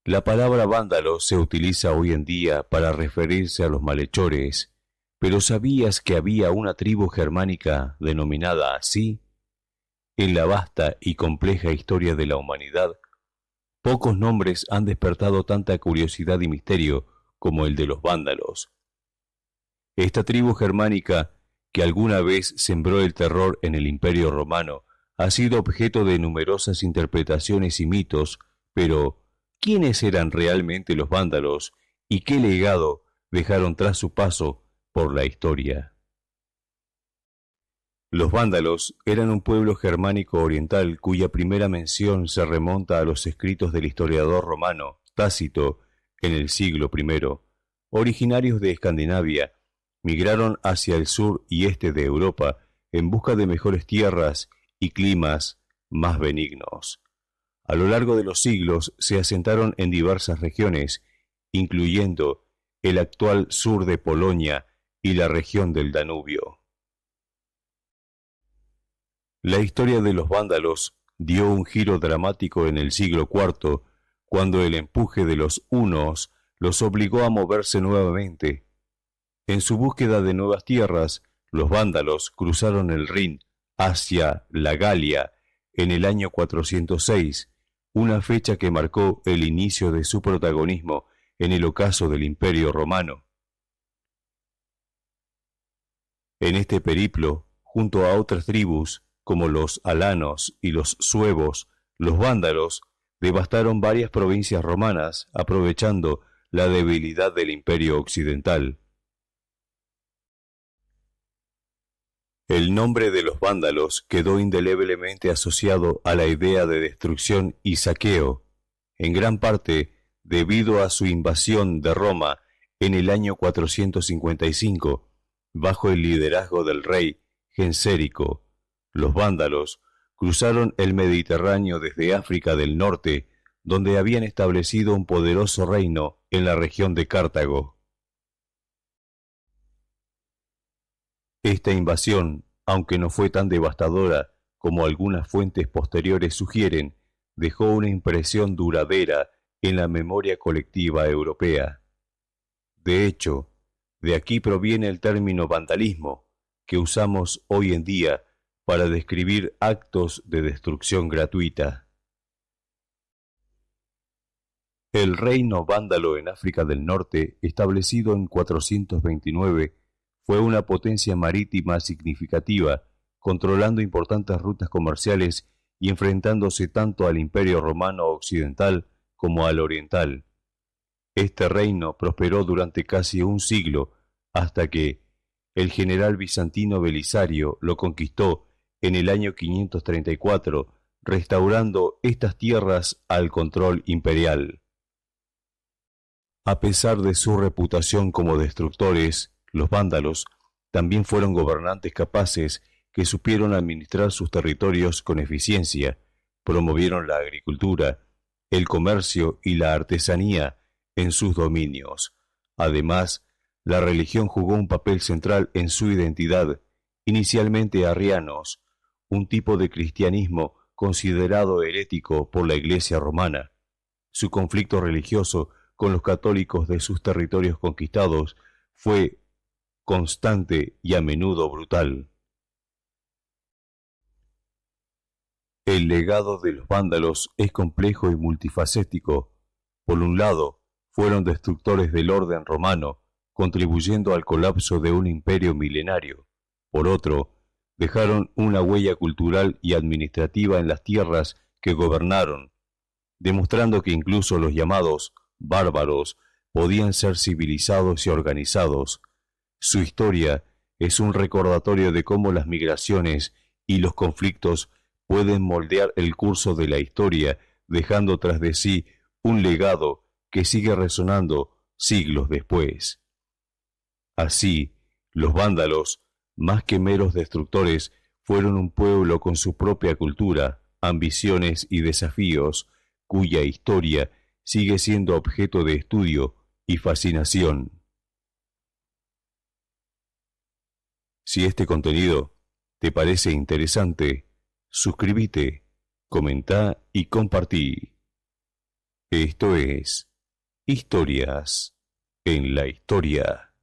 La palabra vándalo se utiliza hoy en día para referirse a los malhechores, pero ¿sabías que había una tribu germánica denominada así? En la vasta y compleja historia de la humanidad, pocos nombres han despertado tanta curiosidad y misterio como el de los vándalos. Esta tribu germánica, que alguna vez sembró el terror en el Imperio Romano, ha sido objeto de numerosas interpretaciones y mitos, pero ¿quiénes eran realmente los vándalos y qué legado dejaron tras su paso por la historia? Los vándalos eran un pueblo germánico oriental cuya primera mención se remonta a los escritos del historiador romano Tácito en el siglo I. Originarios de Escandinavia, migraron hacia el sur y este de Europa en busca de mejores tierras y climas más benignos. A lo largo de los siglos se asentaron en diversas regiones, incluyendo el actual sur de Polonia y la región del Danubio. La historia de los vándalos dio un giro dramático en el siglo IV, cuando el empuje de los hunos los obligó a moverse nuevamente. En su búsqueda de nuevas tierras, los vándalos cruzaron el Rin hacia la Galia en el año 406, una fecha que marcó el inicio de su protagonismo en el ocaso del Imperio Romano. En este periplo, junto a otras tribus, como los alanos y los suevos, los vándalos devastaron varias provincias romanas, aprovechando la debilidad del Imperio Occidental. El nombre de los vándalos quedó indeleblemente asociado a la idea de destrucción y saqueo, en gran parte debido a su invasión de Roma en el año 455, bajo el liderazgo del rey Gensérico. Los vándalos cruzaron el Mediterráneo desde África del Norte, donde habían establecido un poderoso reino en la región de Cartago. Esta invasión, aunque no fue tan devastadora como algunas fuentes posteriores sugieren, dejó una impresión duradera en la memoria colectiva europea. De hecho, de aquí proviene el término vandalismo, que usamos hoy en día para describir actos de destrucción gratuita. El reino vándalo en África del Norte, establecido en 429, fue una potencia marítima significativa, controlando importantes rutas comerciales y enfrentándose tanto al Imperio Romano Occidental como al Oriental. Este reino prosperó durante casi un siglo, hasta que el general bizantino Belisario lo conquistó en el año 534, restaurando estas tierras al control imperial. A pesar de su reputación como destructores, los vándalos también fueron gobernantes capaces que supieron administrar sus territorios con eficiencia, promovieron la agricultura, el comercio y la artesanía en sus dominios. Además, la religión jugó un papel central en su identidad, inicialmente arrianos, un tipo de cristianismo considerado herético por la Iglesia romana. Su conflicto religioso con los católicos de sus territorios conquistados fue constante y a menudo brutal. El legado de los vándalos es complejo y multifacético. Por un lado, fueron destructores del orden romano, contribuyendo al colapso de un imperio milenario. Por otro, dejaron una huella cultural y administrativa en las tierras que gobernaron, demostrando que incluso los llamados bárbaros podían ser civilizados y organizados. Su historia es un recordatorio de cómo las migraciones y los conflictos pueden moldear el curso de la historia, dejando tras de sí un legado que sigue resonando siglos después. Así, los vándalos, más que meros destructores, fueron un pueblo con su propia cultura, ambiciones y desafíos, cuya historia sigue siendo objeto de estudio y fascinación. Si este contenido te parece interesante, suscríbete, comenta y compartí. Esto es Historias en la Historia.